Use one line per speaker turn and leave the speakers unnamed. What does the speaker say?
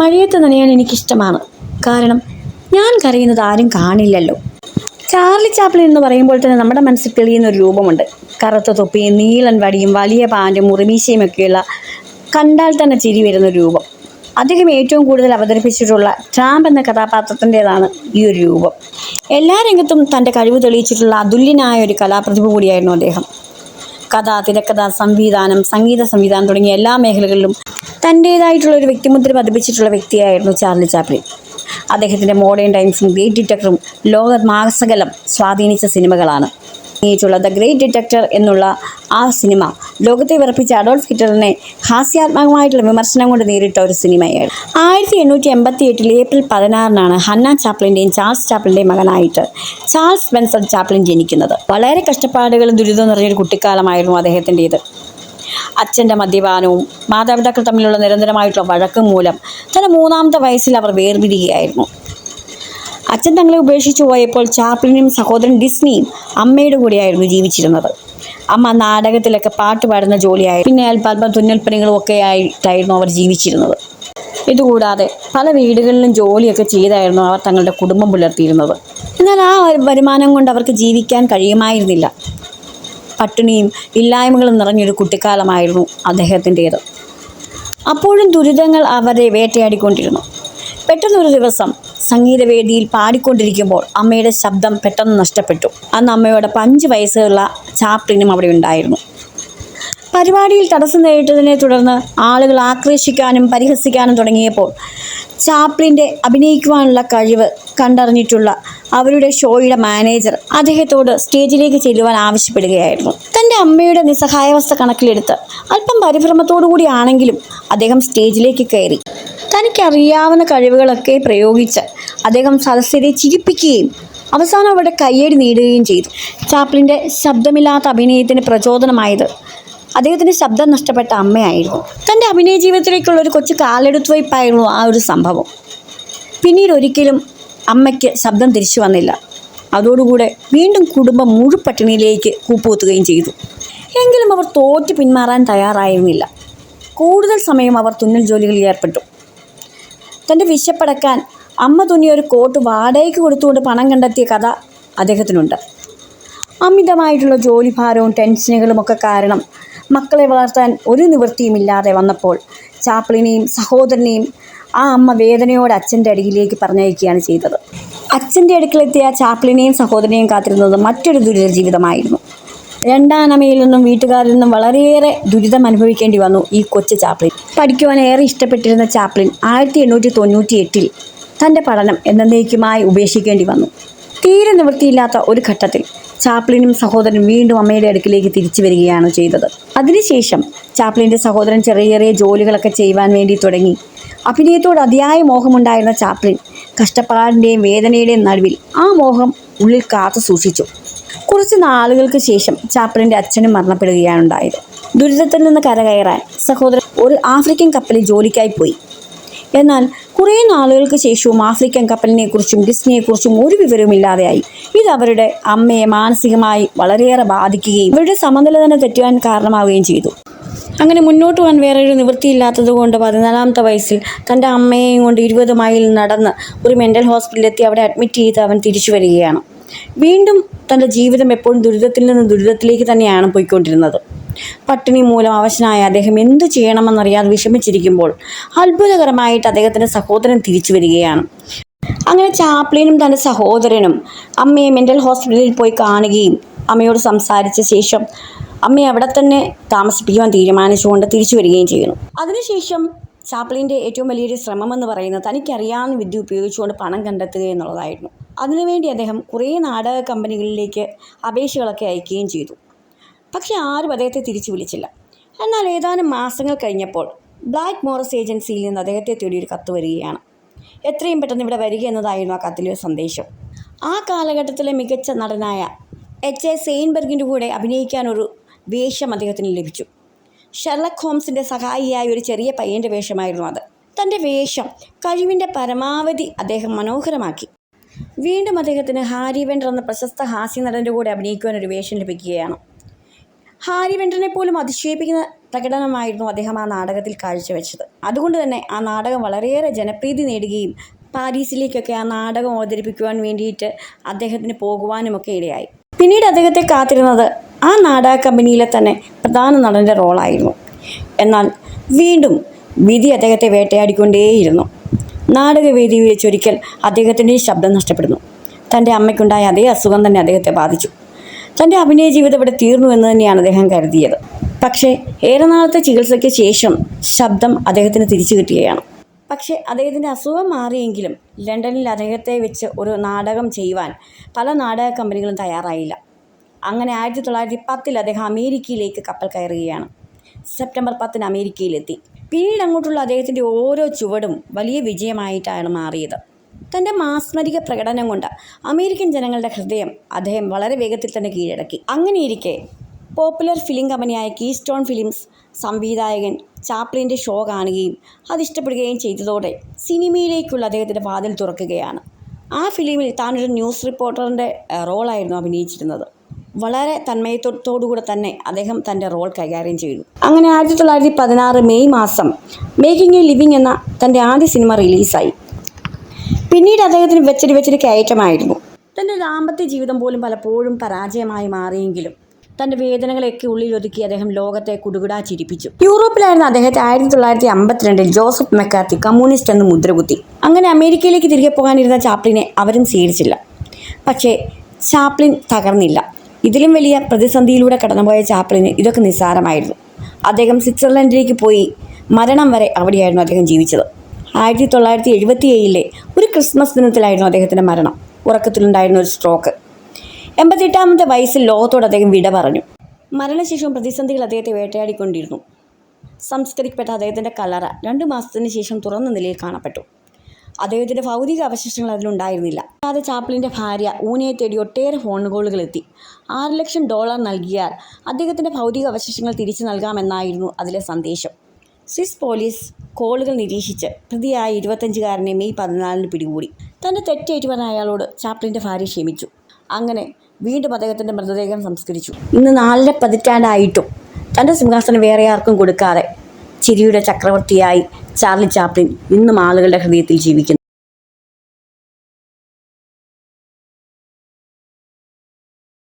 മഴയത്ത് നനയാൻ എനിക്കിഷ്ടമാണ്. കാരണം ഞാൻ കരയുന്നത് ആരും കാണില്ലല്ലോ. ചാർലി ചാപ്ലിൻ എന്ന് പറയുമ്പോൾ തന്നെ നമ്മുടെ മനസ്സിൽ തെളിയുന്ന ഒരു രൂപമുണ്ട്. കറുത്ത തൊപ്പിയും നീളൻ വടിയും വലിയ പാൻറ്റും മുറിമീശയും ഒക്കെയുള്ള കണ്ടാൽ തന്നെ ചിരി വരുന്നൊരു രൂപം. അദ്ദേഹം ഏറ്റവും കൂടുതൽ അവതരിപ്പിച്ചിട്ടുള്ള ട്രാമ്പ് എന്ന കഥാപാത്രത്തിൻ്റെതാണ് ഈ ഒരു രൂപം. എല്ലാ രംഗത്തും തൻ്റെ കഴിവ് തെളിയിച്ചിട്ടുള്ള അതുല്യനായ ഒരു കലാപ്രതിഭ കൂടിയായിരുന്നു അദ്ദേഹം. കഥ, തിരക്കഥ, സംവിധാനം, സംഗീത സംവിധാനം തുടങ്ങിയ എല്ലാ മേഖലകളിലും തൻ്റേതായിട്ടുള്ള ഒരു വ്യക്തിമുദ്ര പതിപ്പിച്ചിട്ടുള്ള വ്യക്തിയായിരുന്നു ചാർലി ചാപ്ലിൻ. അദ്ദേഹത്തിൻ്റെ മോഡേൺ ടൈംസും ഗ്രേറ്റ് ഡിറ്റക്ടറും ലോകമാസകലം സ്വാധീനിച്ച സിനിമകളാണ്. ദ ഗ്രേറ്റ് ഡിറ്റക്ടർ എന്നുള്ള ആ സിനിമ ലോകത്തെ വിറപ്പിച്ച അഡോൾഫ് ഹിറ്റ്ലറിനെ ഹാസ്യാത്മകമായിട്ടുള്ള വിമർശനം കൊണ്ട് നേരിട്ട ഒരു സിനിമയായിരുന്നു. 1888 ഏപ്രിൽ 16 ഹന്ന ചാപ്ലിൻ്റെയും ചാൾസ് ചാപ്ലിൻ്റെയും മകനായിട്ട് ചാൾസ് സ്പെൻസർ ചാപ്ലിൻ ജനിക്കുന്നത്. വളരെ കഷ്ടപ്പാടുകളും ദുരിതവും നിറഞ്ഞൊരു കുട്ടിക്കാലമായിരുന്നു അദ്ദേഹത്തിൻ്റേത്. അച്ഛൻ്റെ മദ്യപാനവും മാതാപിതാക്കൾ തമ്മിലുള്ള നിരന്തരമായിട്ടുള്ള വഴക്കും മൂലം തൻ്റെ 3ാമത്തെ വയസ്സിൽ അവർ വേർപിരിയുകയായിരുന്നു. അച്ഛൻ തങ്ങളെ ഉപേക്ഷിച്ചു പോയപ്പോൾ ചാപ്ലിനും സഹോദരൻ ഡിസ്നിയും അമ്മയുടെ കൂടെയായിരുന്നു ജീവിച്ചിരുന്നത്. അമ്മ നാടകത്തിലൊക്കെ പാട്ട് പാടുന്ന ജോലിയായിരുന്നു. പിന്നെ അല്പം തുന്നൽപ്പണികളും ഒക്കെ ആയിട്ടായിരുന്നു അവർ ജീവിച്ചിരുന്നത്. ഇതുകൂടാതെ പല വീടുകളിലും ജോലിയൊക്കെ ചെയ്തായിരുന്നു അവർ തങ്ങളുടെ കുടുംബം പുലർത്തിയിരുന്നത്. എന്നാൽ ആ വരുമാനം കൊണ്ട് അവർക്ക് ജീവിക്കാൻ കഴിയുമായിരുന്നില്ല. പട്ടിണിയും ഇല്ലായ്മകളും നിറഞ്ഞൊരു കുട്ടിക്കാലമായിരുന്നു അദ്ദേഹത്തിൻ്റേത്. അപ്പോഴും ദുരിതങ്ങൾ അവരെ വേട്ടയാടിക്കൊണ്ടിരുന്നു. പെട്ടെന്നൊരു ദിവസം സംഗീതവേദിയിൽ പാടിക്കൊണ്ടിരിക്കുമ്പോൾ അമ്മയുടെ ശബ്ദം പെട്ടെന്ന് നഷ്ടപ്പെട്ടു. അന്ന് അമ്മയോട് 5 വയസ്സുള്ള ചാപ്ലിനും അവിടെ ഉണ്ടായിരുന്നു. പരിപാടിയിൽ തടസ്സം നേരിട്ടതിനെ തുടർന്ന് ആളുകൾ ആക്രോശിക്കാനും പരിഹസിക്കാനും തുടങ്ങിയപ്പോൾ ചാപ്ലിൻ്റെ അഭിനയിക്കുവാനുള്ള കഴിവ് കണ്ടറിഞ്ഞിട്ടുള്ള അവരുടെ ഷോയുടെ മാനേജർ അദ്ദേഹത്തോട് സ്റ്റേജിലേക്ക് ചെല്ലുവാൻ ആവശ്യപ്പെടുകയായിരുന്നു. തൻ്റെ അമ്മയുടെ നിസ്സഹായാവസ്ഥ കണക്കിലെടുത്ത് അല്പം പരിഭ്രമത്തോടു കൂടിയാണെങ്കിലും അദ്ദേഹം സ്റ്റേജിലേക്ക് കയറി. തനിക്കറിയാവുന്ന കഴിവുകളൊക്കെ പ്രയോഗിച്ച് അദ്ദേഹം സദസ്യരെ ചിരിപ്പിക്കുകയും അവസാനം അവരുടെ കയ്യടി നേടുകയും ചെയ്തു. ചാപ്ലിൻ്റെ ശബ്ദമില്ലാത്ത അഭിനയത്തിന് പ്രചോദനമായത് അദ്ദേഹത്തിൻ്റെ ശബ്ദം നഷ്ടപ്പെട്ട അമ്മയായിരുന്നു. തൻ്റെ അഭിനയ ജീവിതത്തിലേക്കുള്ള ഒരു കൊച്ചു കാലെടുത്തുവയ്പ്പായിരുന്നു ആ ഒരു സംഭവം. പിന്നീട് ഒരിക്കലും അമ്മയ്ക്ക് ശബ്ദം തിരിച്ചു വന്നില്ല. അതോടുകൂടെ വീണ്ടും കുടുംബം മുഴുപട്ടിണിയിലേക്ക് കൂപ്പുകുത്തുകയും ചെയ്തു. എങ്കിലും അവർ തോറ്റ് പിന്മാറാൻ തയ്യാറായിരുന്നില്ല. കൂടുതൽ സമയം അവർ തുന്നൽ ജോലികളിൽ ഏർപ്പെട്ടു. തൻ്റെ വിശപ്പടക്കാൻ അമ്മ തുന്നിയ ഒരു കോട്ട് വാടകയ്ക്ക് കൊടുത്തുകൊണ്ട് പണം കണ്ടെത്തിയ കഥ അദ്ദേഹത്തിനുണ്ട്. അമിതമായിട്ടുള്ള ജോലിഭാരവും ടെൻഷനുകളും ഒക്കെ കാരണം മക്കളെ വളർത്താൻ ഒരു നിവൃത്തിയുമില്ലാതെ വന്നപ്പോൾ ചാപ്ലിനെയും സഹോദരനെയും ആ അമ്മ വേദനയോടെ അച്ഛൻ്റെ അരികിലേക്ക് പറഞ്ഞയക്കുകയാണ് ചെയ്തത്. അച്ഛൻ്റെ അടുക്കലെത്തിയ ചാപ്ലിനെയും സഹോദരനെയും കാത്തിരുന്നത് മറ്റൊരു ദുരിത ജീവിതമായിരുന്നു. രണ്ടാനമ്മയിൽ നിന്നും വീട്ടുകാരിൽ നിന്നും വളരെയേറെ ദുരിതം അനുഭവിക്കേണ്ടി വന്നു ഈ കൊച്ചു ചാപ്ലിൻ. പഠിക്കുവാൻ ഏറെ ഇഷ്ടപ്പെട്ടിരുന്ന ചാപ്ലിൻ 1898 തൻ്റെ പഠനം എന്നേക്കുമായി ഉപേക്ഷിക്കേണ്ടി വന്നു. തീരെ നിവൃത്തിയില്ലാത്ത ഒരു ഘട്ടത്തിൽ ചാപ്ലിനും സഹോദരനും വീണ്ടും അമ്മയുടെ അടുക്കിലേക്ക് തിരിച്ചു വരികയാണ് ചെയ്തത്. അതിനുശേഷം ചാപ്ലിൻ്റെ സഹോദരൻ ചെറിയ ചെറിയ ജോലികളൊക്കെ ചെയ്യുവാൻ വേണ്ടി തുടങ്ങി. അഭിനയത്തോട് അതിയായ മോഹമുണ്ടായിരുന്ന ചാപ്ലിൻ കഷ്ടപ്പാടിൻ്റെയും വേദനയുടെയും നടുവിൽ ആ മോഹം ഉള്ളിൽ കാത്തു സൂക്ഷിച്ചു. കുറച്ച് നാളുകൾക്ക് ശേഷം ചാപ്ലിൻ്റെ അച്ഛനും മരണപ്പെടുകയാണ് ഉണ്ടായത്. ദുരിതത്തിൽ നിന്ന് കരകയറാൻ സഹോദരൻ ഒരു ആഫ്രിക്കൻ കപ്പലിൽ ജോലിക്കായി പോയി. എന്നാൽ കുറേ നാളുകൾക്ക് ശേഷവും ആഫ്രിക്കൻ കപ്പലിനെക്കുറിച്ചും ഡിസ്നിയെക്കുറിച്ചും ഒരു വിവരവുമില്ലാതെയായി. ഇത് അവരുടെ അമ്മയെ മാനസികമായി വളരെയേറെ ബാധിക്കുകയും അവരുടെ സമനില തന്നെ തെറ്റുവാൻ കാരണമാവുകയും ചെയ്തു. അങ്ങനെ മുന്നോട്ട് പോകാൻ വേറൊരു നിവൃത്തിയില്ലാത്തത് കൊണ്ട് 14ാമത്തെ വയസ്സിൽ തൻ്റെ അമ്മയെയും കൊണ്ട് 20 മൈൽ നടന്ന് ഒരു മെൻ്റൽ ഹോസ്പിറ്റലിലെത്തി അവിടെ അഡ്മിറ്റ് ചെയ്ത് അവൻ തിരിച്ചു വരികയാണ്. വീണ്ടും തൻ്റെ ജീവിതം എപ്പോഴും ദുരിതത്തിൽ നിന്ന് ദുരിതത്തിലേക്ക് തന്നെയാണ് പോയിക്കൊണ്ടിരുന്നത്. പട്ടിണി മൂലം അവശനായ അദ്ദേഹം എന്തു ചെയ്യണമെന്നറിയാതെ വിഷമിച്ചിരിക്കുമ്പോൾ അത്ഭുതകരമായിട്ട് അദ്ദേഹത്തിൻ്റെ സഹോദരൻ തിരിച്ചു വരികയാണ്. അങ്ങനെ ചാപ്ലിനും തൻ്റെ സഹോദരനും അമ്മയെ മെൻ്റൽ ഹോസ്പിറ്റലിൽ പോയി കാണുകയും അമ്മയോട് സംസാരിച്ച ശേഷം അമ്മയെ അവിടെ തന്നെ താമസിപ്പിക്കുവാൻ തീരുമാനിച്ചുകൊണ്ട് തിരിച്ചു വരികയും ചെയ്യുന്നു. അതിനുശേഷം ചാപ്ലിൻ്റെ ഏറ്റവും വലിയൊരു ശ്രമമെന്ന് പറയുന്നത് തനിക്കറിയാവുന്ന വിദ്യ ഉപയോഗിച്ചുകൊണ്ട് പണം കണ്ടെത്തുക എന്നുള്ളതായിരുന്നു. അതിനുവേണ്ടി അദ്ദേഹം കുറേ നാടക കമ്പനികളിലേക്ക് അപേക്ഷകളൊക്കെ അയക്കുകയും ചെയ്തു. പക്ഷേ ആരും അദ്ദേഹത്തെ തിരിച്ചു വിളിച്ചില്ല. എന്നാൽ ഏതാനും മാസങ്ങൾ കഴിഞ്ഞപ്പോൾ ബ്ലാക്ക് മോറസ് ഏജൻസിയിൽ നിന്ന് അദ്ദേഹത്തെ തേടിയൊരു കത്ത് വരികയാണ്. എത്രയും പെട്ടെന്ന് ഇവിടെ വരിക എന്നതായിരുന്നു ആ കത്തിലെ സന്ദേശം. ആ കാലഘട്ടത്തിലെ മികച്ച നടനായ H.A. സെയിൻബർഗിൻ്റെ കൂടെ അഭിനയിക്കാനൊരു വേഷം അദ്ദേഹത്തിന് ലഭിച്ചു. ഷെർലക് ഹോംസിൻ്റെ സഹായിയായ ഒരു ചെറിയ പയ്യൻ്റെ വേഷമായിരുന്നു അത്. തൻ്റെ വേഷം കഴിവിൻ്റെ പരമാവധി അദ്ദേഹം മനോഹരമാക്കി. വീണ്ടും അദ്ദേഹത്തിന് ഹാരി വെൻഡർ എന്ന പ്രശസ്ത ഹാസ്യ നടൻ്റെ കൂടെ അഭിനയിക്കുവാൻ ഒരു വേഷം ലഭിക്കുകയാണ്. ഹാരി വെൻഡറിനെ പോലും അതിശയിപ്പിക്കുന്ന പ്രകടനമായിരുന്നു അദ്ദേഹം ആ നാടകത്തിൽ കാഴ്ചവെച്ചത്. അതുകൊണ്ട് തന്നെ ആ നാടകം വളരെയേറെ ജനപ്രീതി നേടുകയും പാരീസിലേക്കൊക്കെ ആ നാടകം അവതരിപ്പിക്കുവാൻ വേണ്ടിയിട്ട് അദ്ദേഹത്തിന് പോകുവാനുമൊക്കെ ഇടയായി. പിന്നീട് അദ്ദേഹത്തെ കാത്തിരുന്നത് ആ നാടക കമ്പനിയിലെ തന്നെ പ്രധാന നടൻ്റെ റോളായിരുന്നു. എന്നാൽ വീണ്ടും വിധി അദ്ദേഹത്തെ വേട്ടയാടിക്കൊണ്ടേയിരുന്നു. നാടകവേദിയിൽ വെച്ചൊരിക്കൽ അദ്ദേഹത്തിൻ്റെ ശബ്ദം നഷ്ടപ്പെടുന്നു. തൻ്റെ അമ്മയ്ക്കുണ്ടായ അതേ അസുഖം തന്നെ അദ്ദേഹത്തെ ബാധിച്ചു. തൻ്റെ അഭിനയ ജീവിതം ഇവിടെ തീർന്നു എന്ന് തന്നെയാണ് അദ്ദേഹം കരുതിയത്. പക്ഷേ ഏറെ നാളത്തെ ചികിത്സയ്ക്ക് ശേഷം ശബ്ദം അദ്ദേഹത്തിന് തിരിച്ചു കിട്ടുകയാണ്. പക്ഷേ അദ്ദേഹത്തിൻ്റെ അസുഖം മാറിയെങ്കിലും ലണ്ടനിൽ അദ്ദേഹത്തെ വെച്ച് ഒരു നാടകം ചെയ്യുവാൻ പല നാടക കമ്പനികളും തയ്യാറായില്ല. അങ്ങനെ 1910 അദ്ദേഹം അമേരിക്കയിലേക്ക് കപ്പൽ കയറുകയാണ്. സെപ്റ്റംബർ 10 അമേരിക്കയിലെത്തി. പിന്നീട് അങ്ങോട്ടുള്ള അദ്ദേഹത്തിൻ്റെ ഓരോ ചുവടും വലിയ വിജയമായിട്ടാണ് മാറിയത്. തൻ്റെ മാസ്മരിക പ്രകടനം കൊണ്ട് അമേരിക്കൻ ജനങ്ങളുടെ ഹൃദയം അദ്ദേഹം വളരെ വേഗത്തിൽ തന്നെ കീഴടക്കി. അങ്ങനെയിരിക്കെ പോപ്പുലർ ഫിലിം കമ്പനിയായ കീസ്റ്റോൺ ഫിലിംസ് സംവിധായകൻ ചാപ്ലിൻ്റെ ഷോ കാണുകയും അതിഷ്ടപ്പെടുകയും ചെയ്തതോടെ സിനിമയിലേക്കുള്ള അദ്ദേഹത്തിൻ്റെ വാതിൽ തുറക്കുകയാണ്. ആ ഫിലിമിൽ താനൊരു ന്യൂസ് റിപ്പോർട്ടറിൻ്റെ റോളായിരുന്നു അഭിനയിച്ചിരുന്നത്. വളരെ തന്മയത്തോടുകൂടെ തന്നെ അദ്ദേഹം തൻ്റെ റോൾ കൈകാര്യം ചെയ്തു. അങ്ങനെ 1916 മെയ് മാസം മേക്കിംഗ് എ ലിവിങ് എന്ന തൻ്റെ ആദ്യ സിനിമ റിലീസായി. പിന്നീട് അദ്ദേഹത്തിന് വെച്ചൊരു കയറ്റമായിരുന്നു. തൻ്റെ ദാമ്പത്യ ജീവിതം പോലും പലപ്പോഴും പരാജയമായി മാറിയെങ്കിലും തൻ്റെ വേദനകളൊക്കെ ഉള്ളിലൊതുക്കി അദ്ദേഹം ലോകത്തെ കുടുകുടാ ചിരിപ്പിച്ചു. യൂറോപ്പിലായിരുന്ന അദ്ദേഹത്തെ 1952 ജോസഫ് മെക്കാർത്തി കമ്മ്യൂണിസ്റ്റ് എന്ന് മുദ്രകുത്തി. അങ്ങനെ അമേരിക്കയിലേക്ക് തിരികെ പോകാനിരുന്ന ചാപ്ലിനെ അവരും സ്വീകരിച്ചില്ല. പക്ഷേ ചാപ്ലിൻ തകർന്നില്ല. ഇതിലും വലിയ പ്രതിസന്ധിയിലൂടെ കടന്നുപോയ ചാപ്ലിന് ഇതൊക്കെ നിസ്സാരമായിരുന്നു. അദ്ദേഹം സ്വിറ്റ്സർലൻഡിലേക്ക് പോയി മരണം വരെ അവിടെയായിരുന്നു അദ്ദേഹം ജീവിച്ചത്. 1977 ഒരു ക്രിസ്മസ് ദിനത്തിലായിരുന്നു അദ്ദേഹത്തിൻ്റെ മരണം. ഉറക്കത്തിലുണ്ടായിരുന്ന ഒരു സ്ട്രോക്ക്. 88-ാമത്തെ വയസ്സിൽ ലോകത്തോട് അദ്ദേഹം വിട പറഞ്ഞു. മരണശേഷവും പ്രതിസന്ധികൾ അദ്ദേഹത്തെ വേട്ടയാടിക്കൊണ്ടിരുന്നു. സംസ്കരിക്കപ്പെട്ട അദ്ദേഹത്തിൻ്റെ കല്ലറ 2 മാസത്തിന് ശേഷം തുറന്ന നിലയിൽ കാണപ്പെട്ടു. അദ്ദേഹത്തിൻ്റെ ഭൗതിക അവശിഷ്ടങ്ങൾ അതിലുണ്ടായിരുന്നില്ല. കൂടാതെ ചാപ്ലിൻ്റെ ഭാര്യ ഊനയെ തേടി ഒട്ടേറെ ഫോൺ കോളുകൾ എത്തി. $6 ലക്ഷം നൽകിയാൽ അദ്ദേഹത്തിൻ്റെ ഭൗതിക അവശിഷ്ടങ്ങൾ തിരിച്ചു നൽകാമെന്നായിരുന്നു അതിലെ സന്ദേശം. സ്വിസ് പോലീസ് കോളുകൾ നിരീക്ഷിച്ച് പ്രതിയായ 25-കാരനെ മെയ് 14 പിടികൂടി. തൻ്റെ തെറ്റേറ്റു പറഞ്ഞ അയാളോട് ചാപ്ലിൻ്റെ ഭാര്യ ക്ഷമിച്ചു. അങ്ങനെ വീണ്ടും അദ്ദേഹത്തിൻ്റെ മൃതദേഹം സംസ്കരിച്ചു. ഇന്ന് 4 പതിറ്റാണ്ടായിട്ടും തൻ്റെ സിംഹാസനം വേറെ ആർക്കും കൊടുക്കാതെ ചിരിയുടെ ചക്രവർത്തിയായി ചാർലി ചാപ്ലിൻ ഇന്നും ആളുകളുടെ ഹൃദയത്തിൽ ജീവിക്കുന്നു.